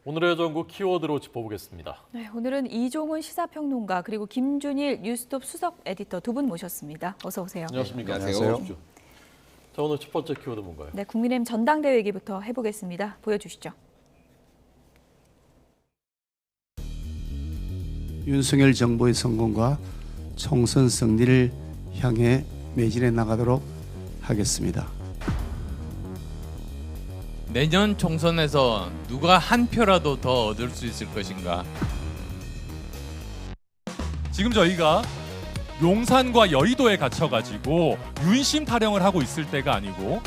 오늘의 전국 키워드로 짚어보겠습니다. 네, 오늘은 이종훈 시사평론가 그리고 김준일 뉴스톱 수석 에디터 두 분 모셨습니다. 어서 오세요. 안녕하십니까? 네, 안녕하세요. 오십시오. 자, 오늘 첫 번째 키워드 뭔가요? 네, 국민의힘 전당대회 얘기부터 해보겠습니다. 보여주시죠. 윤석열 정부의 성공과 총선 승리를 향해 매진해 나가도록 하겠습니다. 내년 총선에서 누가 한 표라도 더 얻을 수 있을 것인가? 지금 저희가 용산과 여의도에 갇혀가지고 윤심 타령을 하고 있을 때가 아니고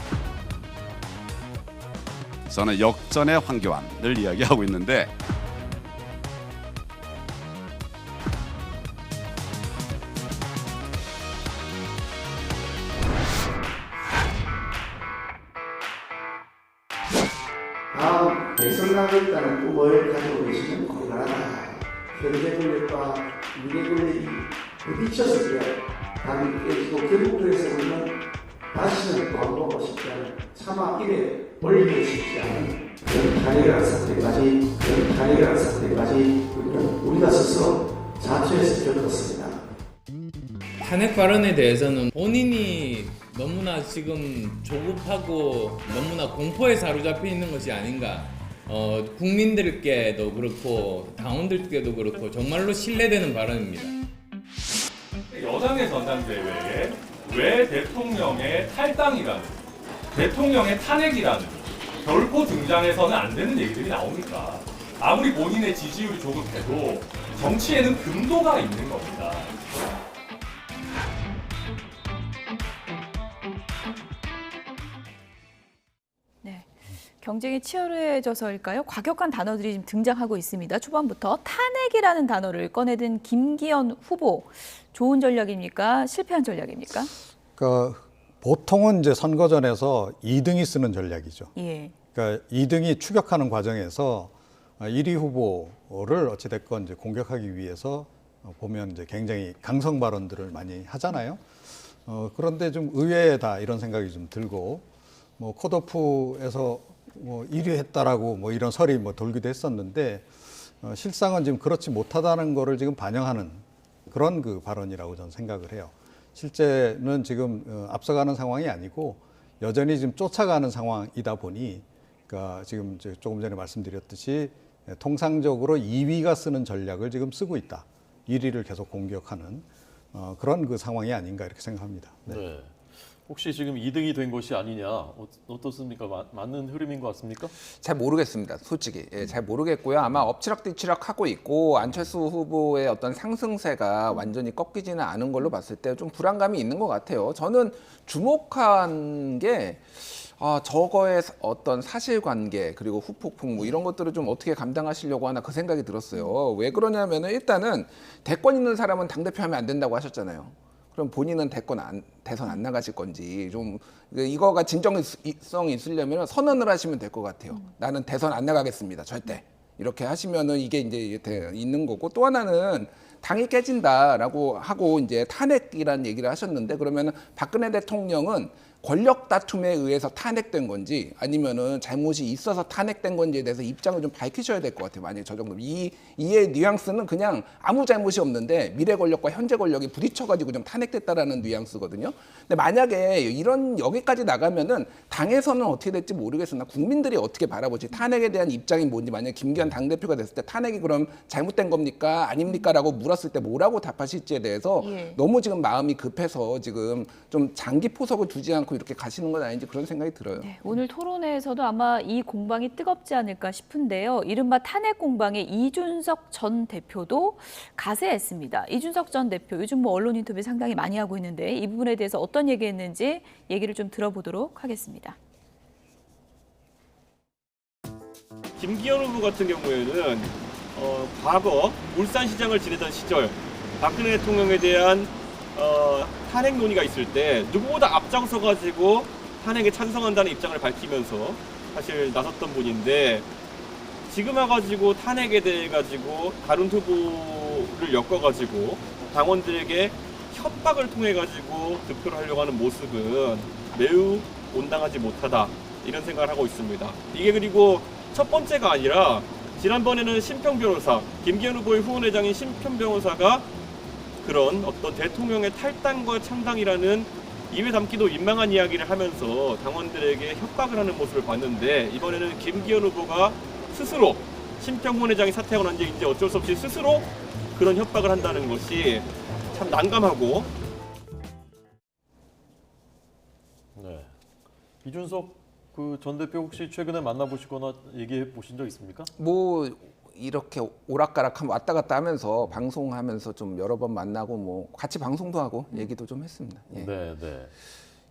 저는 역전의 황교안을 이야기하고 있는데 다음 대선 나가겠다는 꿈을 가지고 계시면 곤란하다. 현재 권력과 미래 권력이 부딪혔을 때 당이 깨지고 결국 그래서 우리는 다시는 광고하고 싶지 않은 차마 입에 벌리고 싶지 않은 그런 탄핵이라는 사건까지 우리가 스스로 자초해서 겪었습니다. 탄핵 발언에 대해서는 본인이 너무나 지금 조급하고 너무나 공포에 사로잡혀 있는 것이 아닌가. 국민들께도 그렇고 당원들께도 그렇고 정말로 신뢰되는 발언입니다. 여당의 전당대회에 왜 대통령의 탈당이라는, 대통령의 탄핵이라는 결코 등장해서는 안 되는 얘기들이 나옵니까? 아무리 본인의 지지율이 조급해도 정치에는 금도가 있는 겁니다. 네, 경쟁이 치열해져서일까요? 과격한 단어들이 지금 등장하고 있습니다. 초반부터 탄핵이라는 단어를 꺼내든 김기현 후보, 좋은 전략입니까? 실패한 전략입니까? 보통은 이제 선거전에서 2등이 쓰는 전략이죠. 예. 그러니까 2등이 추격하는 과정에서 1위 후보를 어찌됐건 이제 공격하기 위해서 보면 이제 굉장히 강성 발언들을 많이 하잖아요. 그런데 좀 의외다 이런 생각이 좀 들고, 뭐 컷오프에서 뭐 1위 했다라고 뭐 이런 설이 뭐 돌기도 했었는데, 실상은 지금 그렇지 못하다는 거를 지금 반영하는 그런 그 발언이라고 저는 생각을 해요. 실제는 지금 앞서가는 상황이 아니고 여전히 지금 쫓아가는 상황이다 보니, 그러니까 지금 조금 전에 말씀드렸듯이 통상적으로 2위가 쓰는 전략을 지금 쓰고 있다. 1위를 계속 공격하는 그런 그 상황이 아닌가 이렇게 생각합니다. 네. 네. 혹시 지금 2등이 된 것이 아니냐, 어떻습니까? 맞는 흐름인 것 같습니까? 잘 모르겠습니다. 솔직히 잘 모르겠고요. 아마 엎치락뒤치락 하고 있고 안철수 후보의 어떤 상승세가 완전히 꺾이지는 않은 걸로 봤을 때 좀 불안감이 있는 것 같아요. 저는 주목한 게 저거의 어떤 사실관계 그리고 후폭풍 뭐 이런 것들을 좀 어떻게 감당하시려고 하나 그 생각이 들었어요. 왜 그러냐면은 일단은 대권 있는 사람은 당대표하면 안 된다고 하셨잖아요. 그럼 본인은 대선 안 나가실 건지 좀 이거가 진정성이 있으려면 선언을 하시면 될 것 같아요. 나는 대선 안 나가겠습니다. 절대. 이렇게 하시면은 이게 이제 있는 거고, 또 하나는 당이 깨진다라고 하고 이제 탄핵이라는 얘기를 하셨는데, 그러면은 박근혜 대통령은 권력 다툼에 의해서 탄핵된 건지 아니면은 잘못이 있어서 탄핵된 건지에 대해서 입장을 좀 밝히셔야 될 것 같아요. 만약에 저 정도면 이의 뉘앙스는 그냥 아무 잘못이 없는데 미래 권력과 현재 권력이 부딪혀가지고 좀 탄핵됐다라는 뉘앙스거든요. 근데 만약에 이런 여기까지 나가면은 당에서는 어떻게 될지 모르겠으나 국민들이 어떻게 바라보지, 탄핵에 대한 입장이 뭔지, 만약에 김기현 당대표가 됐을 때 탄핵이 그럼 잘못된 겁니까 아닙니까라고 물었을 때 뭐라고 답하실지에 대해서 너무 지금 마음이 급해서 지금 좀 장기 포석을 두지 않고 이렇게 가시는 건 아닌지 그런 생각이 들어요. 네, 오늘 토론회에서도 아마 이 공방이 뜨겁지 않을까 싶은데요. 이른바 탄핵 공방에 이준석 전 대표도 가세했습니다. 이준석 전 대표 요즘 뭐 언론 인터뷰 상당히 많이 하고 있는데 이 부분에 대해서 어떤 얘기했는지 얘기를 좀 들어보도록 하겠습니다. 김기현 후보 같은 경우에는 과거 울산시장을 지내던 시절 박근혜 대통령에 대한 탄핵 논의가 있을 때 누구보다 앞장서가지고 탄핵에 찬성한다는 입장을 밝히면서 사실 나섰던 분인데, 지금 와가지고 탄핵에 대해 가지고 다른 후보를 엮어가지고 당원들에게 협박을 통해 가지고 득표를 하려고 하는 모습은 매우 온당하지 못하다 이런 생각을 하고 있습니다. 이게 그리고 첫 번째가 아니라 지난번에는 심평 변호사, 김기현 후보의 후원회장인 심평 변호사가 그런 어떤 대통령의 탈당과 창당이라는 입에 담기도 민망한 이야기를 하면서 당원들에게 협박을 하는 모습을 봤는데, 이번에는 김기현 후보가 스스로 심평 후원회장이 사퇴하고 난 뒤에 이제 어쩔 수 없이 스스로 그런 협박을 한다는 것이 참 난감하고. 네. 이준석 그 전 대표 혹시 최근에 만나보시거나 얘기해 보신 적 있습니까? 뭐 이렇게 오락가락 왔다 갔다 하면서 방송하면서 좀 여러 번 만나고 뭐 같이 방송도 하고 얘기도 좀 했습니다. 예. 네, 네.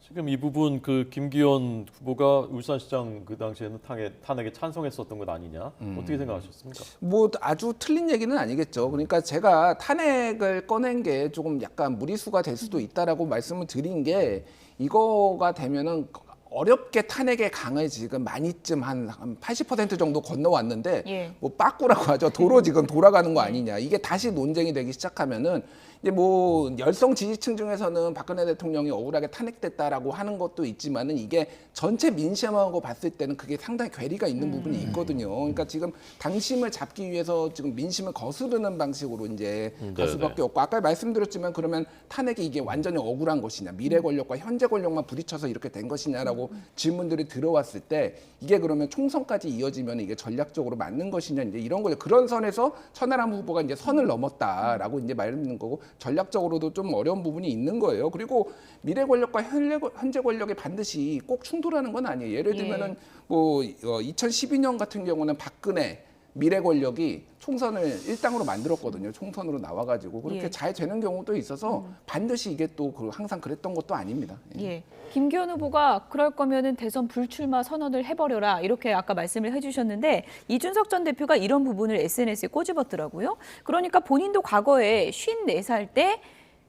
지금 이 부분 그 김기현 후보가 울산시장 그 당시에는 탄핵에 찬성했었던 것 아니냐? 어떻게 생각하셨습니까? 뭐 아주 틀린 얘기는 아니겠죠. 그러니까 제가 탄핵을 꺼낸 게 조금 약간 무리수가 될 수도 있다라고 말씀을 드린 게, 이거가 되면은 어렵게 탄핵의 강을 지금 많이쯤 한 80% 정도 건너왔는데, 예. 뭐 빠꾸라고 하죠. 도로 지금 돌아가는 거 아니냐. 이게 다시 논쟁이 되기 시작하면은 이제 뭐 열성 지지층 중에서는 박근혜 대통령이 억울하게 탄핵됐다라고 하는 것도 있지만은, 이게 전체 민심하고 봤을 때는 그게 상당히 괴리가 있는 부분이 있거든요. 그러니까 지금 당심을 잡기 위해서 지금 민심을 거스르는 방식으로 이제 갈 수밖에 없고, 아까 말씀드렸지만 그러면 탄핵이 이게 완전히 억울한 것이냐, 미래 권력과 현재 권력만 부딪혀서 이렇게 된 것이냐라고 질문들이 들어왔을 때, 이게 그러면 총선까지 이어지면 이게 전략적으로 맞는 것이냐, 이제 이런 거죠. 그런 선에서 천하람 후보가 이제 선을 넘었다라고 이제 말하는 거고, 전략적으로도 좀 어려운 부분이 있는 거예요. 그리고 미래 권력과 현재 권력이 반드시 꼭 충돌하는 건 아니에요. 예를 들면은 뭐 2012년 같은 경우는 박근혜 미래 권력이 총선을 일당으로 만들었거든요. 총선으로 나와가지고 그렇게 잘 되는 경우도 있어서 반드시 이게 또 항상 그랬던 것도 아닙니다. 예. 김기현 후보가 그럴 거면은 대선 불출마 선언을 해버려라, 이렇게 아까 말씀을 해주셨는데, 이준석 전 대표가 이런 부분을 SNS에 꼬집었더라고요. 그러니까 본인도 과거에 54살 때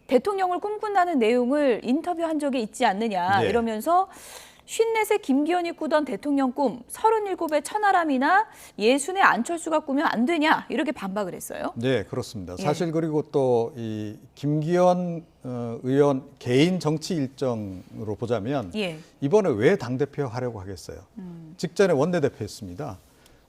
대통령을 꿈꾼다는 내용을 인터뷰한 적이 있지 않느냐, 네. 이러면서 54세 김기현이 꾸던 대통령 꿈, 37의 천하람이나 60의 안철수가 꾸면 안 되냐, 이렇게 반박을 했어요. 네, 그렇습니다. 예. 사실 그리고 또 이 김기현 의원 개인 정치 일정으로 보자면 예. 이번에 왜 당대표 하려고 하겠어요? 직전에 원내대표였습니다.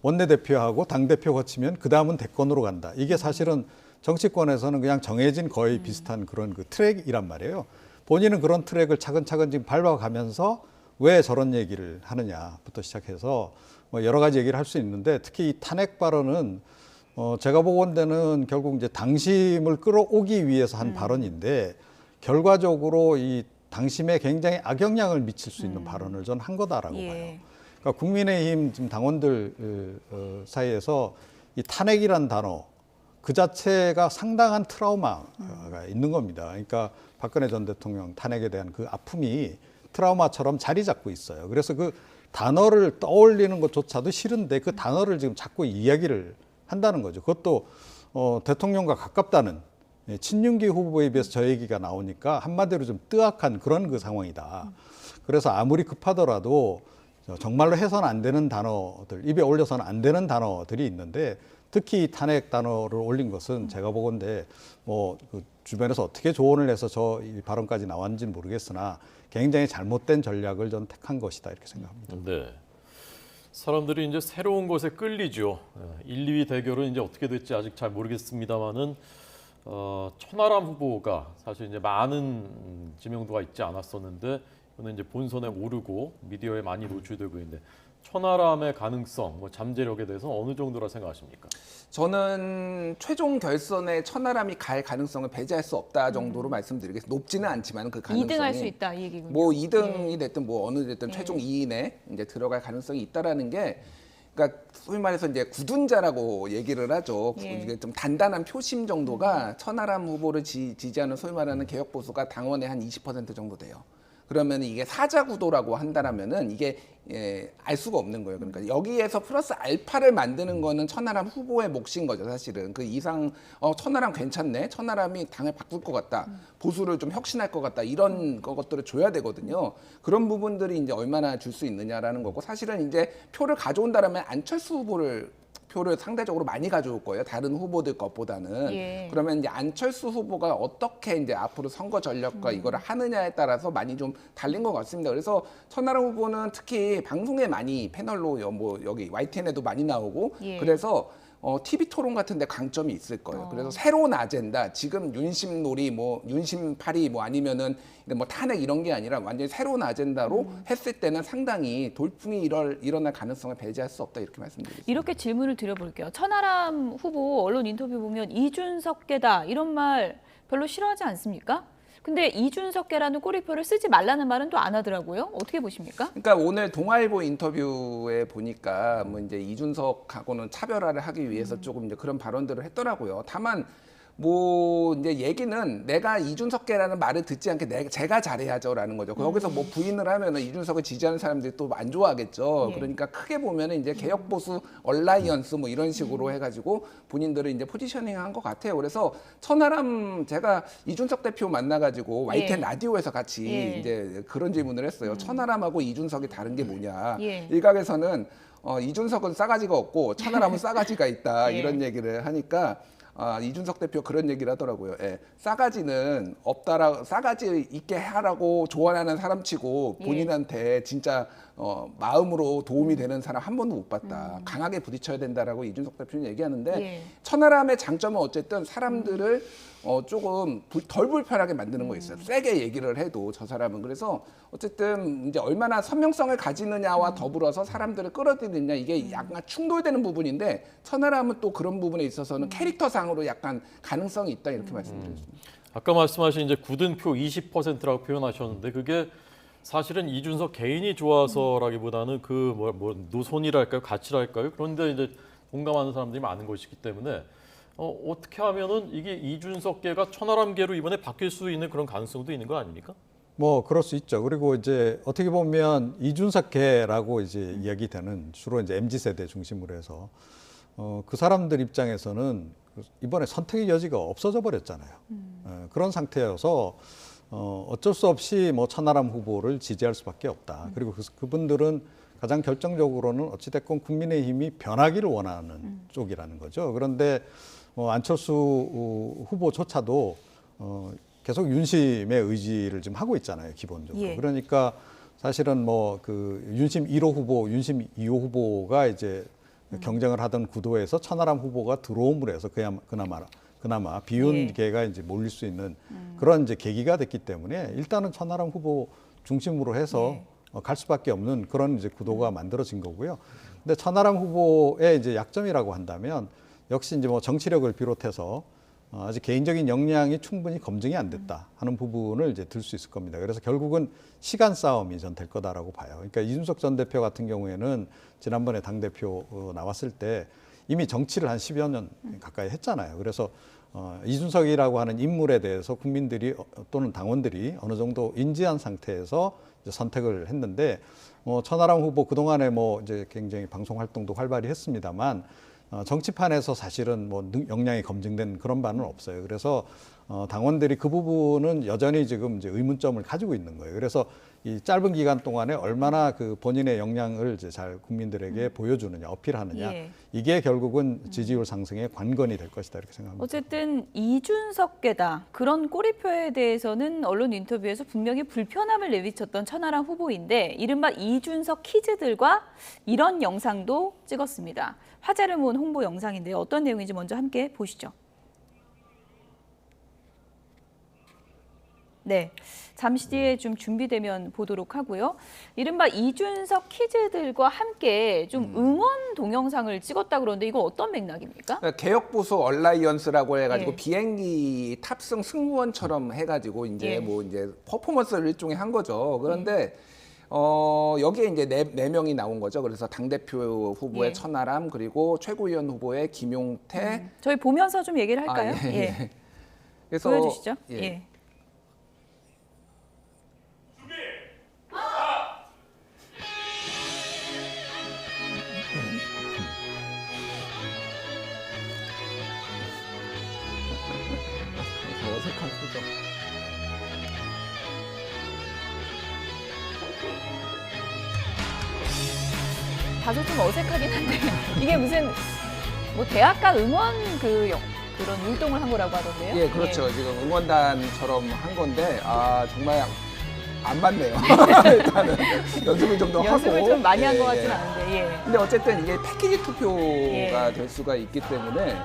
원내대표하고 당대표 거치면 그 다음은 대권으로 간다. 이게 사실은 정치권에서는 그냥 정해진 거의 비슷한 그런 그 트랙이란 말이에요. 본인은 그런 트랙을 차근차근 지금 밟아가면서 왜 저런 얘기를 하느냐부터 시작해서 뭐 여러 가지 얘기를 할 수 있는데, 특히 이 탄핵 발언은 제가 보건대는 결국 이제 당심을 끌어오기 위해서 한 발언인데, 결과적으로 이 당심에 굉장히 악영향을 미칠 수 있는 발언을 전 한 거다라고 봐요. 그러니까 국민의힘 지금 당원들 사이에서 이 탄핵이란 단어 그 자체가 상당한 트라우마가 있는 겁니다. 그러니까 박근혜 전 대통령 탄핵에 대한 그 아픔이 트라우마처럼 자리 잡고 있어요. 그래서 그 단어를 떠올리는 것조차도 싫은데 그 단어를 지금 자꾸 이야기를 한다는 거죠. 그것도 대통령과 가깝다는 친윤기 후보에 비해서 저 얘기가 나오니까 한마디로 좀 뜨악한 그런 그 상황이다. 그래서 아무리 급하더라도 정말로 해서는 안 되는 단어들, 입에 올려서는 안 되는 단어들이 있는데, 특히 탄핵 단어를 올린 것은 제가 보건대 뭐 그 주변에서 어떻게 조언을 해서 저 이 발언까지 나왔는지는 모르겠으나 굉장히 잘못된 전략을 전 택한 것이다, 이렇게 생각합니다. 네. 사람들이 이제 새로운 것에 끌리죠. 1, 2위 대결은 이제 어떻게 될지 아직 잘 모르겠습니다만은 천하람 후보가 사실 이제 많은 지명도가 있지 않았었는데, 이거는 이제 본선에 오르고 미디어에 많이 노출되고 있는데, 천하람의 가능성, 뭐 잠재력에 대해서 어느 정도라 생각하십니까? 저는 최종 결선에 천하람이 갈 가능성을 배제할 수 없다 정도로 말씀드리겠습니다. 높지는 않지만 그 가능성이 2등 할 수 있다, 이 얘기군요. 뭐 2등이 됐든 뭐 어느 됐든 최종 2위 내 이제 들어갈 가능성이 있다라는 게, 그러니까 소위 말해서 이제 굳은자라고 얘기를 하죠. 이게 좀 단단한 표심 정도가 천하람 후보를 지지하는 소위 말하는 개혁 보수가 당원의 한 20% 정도 돼요. 그러면 이게 사자 구도라고 한다라면은 이게 알 수가 없는 거예요. 그러니까 여기에서 플러스 알파를 만드는 거는 천하람 후보의 몫인 거죠, 사실은. 그 이상 천하람 괜찮네, 천하람이 당을 바꿀 것 같다, 보수를 좀 혁신할 것 같다, 이런 것들을 줘야 되거든요. 그런 부분들이 이제 얼마나 줄 수 있느냐라는 거고, 사실은 이제 표를 가져온다라면 안철수 후보를 표를 상대적으로 많이 가져올 거예요. 다른 후보들 것보다는. 그러면 이제 안철수 후보가 어떻게 이제 앞으로 선거 전략과 이거를 하느냐에 따라서 많이 좀 달린 것 같습니다. 그래서 천하람 후보는 특히 방송에 많이 패널로 뭐 여기 YTN에도 많이 나오고 그래서 TV 토론 같은 데 강점이 있을 거예요. 그래서 새로운 아젠다, 지금 윤심놀이, 뭐 윤심팔이, 뭐 아니면은 뭐 탄핵 이런 게 아니라 완전히 새로운 아젠다로 했을 때는 상당히 돌풍이 일어날 가능성을 배제할 수 없다 이렇게 말씀드리겠습니다. 이렇게 질문을 드려볼게요. 천하람 후보 언론 인터뷰 보면 이준석계다 이런 말 별로 싫어하지 않습니까? 근데 이준석계라는 꼬리표를 쓰지 말라는 말은 또 안 하더라고요. 어떻게 보십니까? 그러니까 오늘 동아일보 인터뷰에 보니까 뭐 이제 이준석하고는 차별화를 하기 위해서 조금 이제 그런 발언들을 했더라고요. 다만 뭐 이제 얘기는 내가 이준석계라는 말을 듣지 않게 제가 잘해야죠라는 거죠. 거기서 뭐 부인을 하면은 이준석을 지지하는 사람들이 또 안 좋아하겠죠. 그러니까 크게 보면은 이제 개혁 보수 얼라이언스 뭐 이런 식으로 해가지고 본인들을 이제 포지셔닝한 것 같아요. 그래서 천하람 제가 이준석 대표 만나가지고 YTN 라디오에서 같이 이제 그런 질문을 했어요. 천하람하고 이준석이 다른 게 뭐냐? 일각에서는 이준석은 싸가지가 없고 천하람은 싸가지가 있다 이런 얘기를 하니까. 이준석 대표 그런 얘기를 하더라고요. 싸가지는 없다라 싸가지 있게 하라고 조언하는 사람치고 본인한테 진짜 마음으로 도움이 되는 사람 한 번도 못 봤다. 강하게 부딪혀야 된다라고 이준석 대표는 얘기하는데 천하람의 장점은 어쨌든 사람들을 조금 덜 불편하게 만드는 거 있어요. 세게 얘기를 해도 저 사람은. 그래서 어쨌든 이제 얼마나 선명성을 가지느냐와 더불어서 사람들을 끌어들이느냐 이게 약간 충돌되는 부분인데 천하람은 또 그런 부분에 있어서는 캐릭터상으로 약간 가능성이 있다 이렇게 말씀드렸습니다. 아까 말씀하신 이제 굳은 표 20%라고 표현하셨는데 그게 사실은 이준석 개인이 좋아서라기보다는 그 뭐 노선이랄까요, 가치랄까요? 그런데 이제 공감하는 사람들이 많은 것이기 때문에 어떻게 하면은 이게 이준석계가 천하람계로 이번에 바뀔 수 있는 그런 가능성도 있는 거 아닙니까? 뭐 그럴 수 있죠. 그리고 이제 어떻게 보면 이준석계라고 이제 이야기되는 주로 이제 MZ 세대 중심으로 해서 그 사람들 입장에서는 이번에 선택의 여지가 없어져 버렸잖아요. 그런 상태여서 어쩔 수 없이 뭐 천하람 후보를 지지할 수밖에 없다. 그리고 그분들은 가장 결정적으로는 어찌됐건 국민의힘이 변하기를 원하는 쪽이라는 거죠. 그런데 안철수 후보조차도 계속 윤심의 의지를 지금 하고 있잖아요, 기본적으로. 그러니까 사실은 뭐 그 윤심 1호 후보, 윤심 2호 후보가 이제 경쟁을 하던 구도에서 천하람 후보가 들어옴으로 해서 그나마 비윤계가 이제 몰릴 수 있는 그런 이제 계기가 됐기 때문에 일단은 천하람 후보 중심으로 해서 갈 수밖에 없는 그런 이제 구도가 만들어진 거고요. 근데 천하람 후보의 이제 약점이라고 한다면 역시 이제 뭐 정치력을 비롯해서 아직 개인적인 역량이 충분히 검증이 안 됐다 하는 부분을 이제 들 수 있을 겁니다. 그래서 결국은 시간 싸움이 전 될 거다라고 봐요. 그러니까 이준석 전 대표 같은 경우에는 지난번에 당대표 나왔을 때 이미 정치를 한 10여 년 가까이 했잖아요. 그래서 이준석이라고 하는 인물에 대해서 국민들이 또는 당원들이 어느 정도 인지한 상태에서 이제 선택을 했는데 천하람 후보 그동안에 뭐 이제 굉장히 방송 활동도 활발히 했습니다만 정치판에서 사실은 뭐 역량이 검증된 그런 바는 없어요. 그래서 당원들이 그 부분은 여전히 지금 이제 의문점을 가지고 있는 거예요. 그래서 이 짧은 기간 동안에 얼마나 그 본인의 역량을 이제 잘 국민들에게 보여주느냐, 어필하느냐, 이게 결국은 지지율 상승의 관건이 될 것이다 이렇게 생각합니다. 어쨌든 이준석계다 그런 꼬리표에 대해서는 언론 인터뷰에서 분명히 불편함을 내비쳤던 천하람 후보인데 이른바 이준석 키즈들과 이런 영상도 찍었습니다. 화제를 모은 홍보 영상인데요. 어떤 내용인지 먼저 함께 보시죠. 네, 잠시 뒤에 좀 준비되면 보도록 하고요. 이른바 이준석 키즈들과 함께 좀 응원 동영상을 찍었다 그러는데 이거 어떤 맥락입니까? 개혁 보수 얼라이언스라고 해가지고 비행기 탑승 승무원처럼 해가지고 이제 뭐 이제 퍼포먼스를 일종의 한 거죠. 그런데 여기에 이제 네 명이 나온 거죠. 그래서 당대표 후보의 천하람 그리고 최고위원 후보의 김용태. 저희 보면서 좀 얘기를 할까요? 그래서 보여주시죠. 어색한 표정. 다소 좀 어색하긴 한데 이게 무슨 뭐 대학가 응원 그런 율동을 한 거라고 하던데요? 예, 그렇죠. 지금 응원단처럼 한 건데 정말 안 맞네요. 일단은 연습을 좀 더 하고. 연습을 좀 많이 한 것 예, 같진 예. 않은데. 예. 근데 어쨌든 이게 패키지 투표가 예. 될 수가 있기 때문에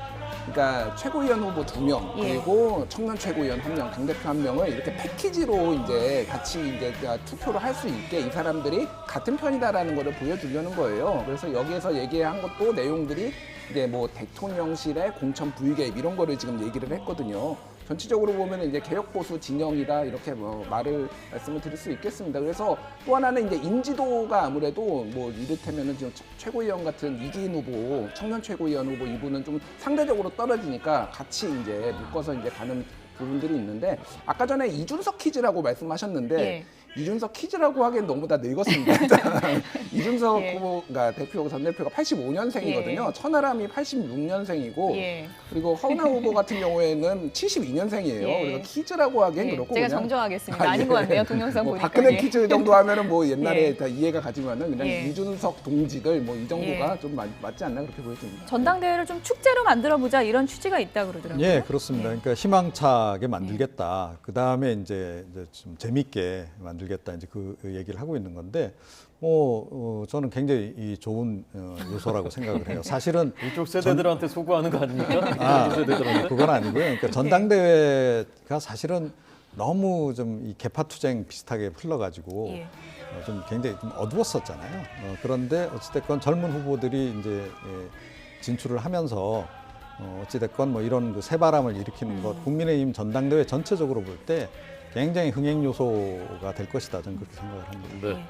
그러니까 최고위원 후보 2명 예. 그리고 청년 최고위원 1명, 당대표 1명을 이렇게 패키지로 이제 같이 이제 투표를 할 수 있게 이 사람들이 같은 편이다라는 거를 보여주려는 거예요. 그래서 여기에서 얘기한 것도 내용들이 이제 뭐 대통령실의 공천 불개입 이런 거를 지금 얘기를 했거든요. 전체적으로 보면 이제 개혁 보수 진영이다 이렇게 뭐 말씀을 드릴 수 있겠습니다. 그래서 또 하나는 이제 인지도가 아무래도 뭐 이를테면은 지금 최고위원 같은 이기인 후보, 청년 최고위원 후보 이분은 좀 상대적으로 떨어지니까 같이 이제 묶어서 이제 가는 부분들이 있는데 아까 전에 이준석 퀴즈라고 말씀하셨는데 예. 이준석 퀴즈라고 하기엔 너무 다 늙었습니다. 일단 이준석 예. 후보가 전 대표가 85년생이거든요. 예. 천하람이 86년생이고 예. 그리고 허은하 후보 같은 경우에는 72년생이에요. 예. 그래서 퀴즈라고 하기엔 예, 그렇고 제가 그냥 정정하겠습니다. 아닌 것 같네요. 동영상 뭐 보니까. 박근혜 예. 퀴즈 정도 하면은 뭐 옛날에 예. 다 이해가 가지만은 그냥 예. 이준석 동직을 뭐 이 정도가 예. 좀 맞지 않나 그렇게 보여집니다. 전당대회를 좀 축제로 만들어보자 이런 취지가 있다 그러더라고요. 예, 그렇습니다. 그러니까 희망차게 만들겠다. 그 다음에 이제 좀 재밌게 만들겠다. 이제 그 얘기를 하고 있는 건데, 저는 굉장히 이 좋은 요소라고 생각을 해요. 사실은 이쪽 세대들한테 소구하는 거 아닙니까? 이쪽 세대들한테? 그건 아니고요. 그러니까 전당대회가 사실은 너무 좀 이 개파투쟁 비슷하게 흘러가지고 예. 좀 굉장히 좀 어두웠었잖아요. 그런데 어찌됐건 젊은 후보들이 이제 진출을 하면서 어찌됐건 뭐 이런 그 새바람을 일으키는 것, 국민의힘 전당대회 전체적으로 볼 때 굉장히 흥행 요소가 될 것이다. 저는 그렇게 생각을 합니다. 네.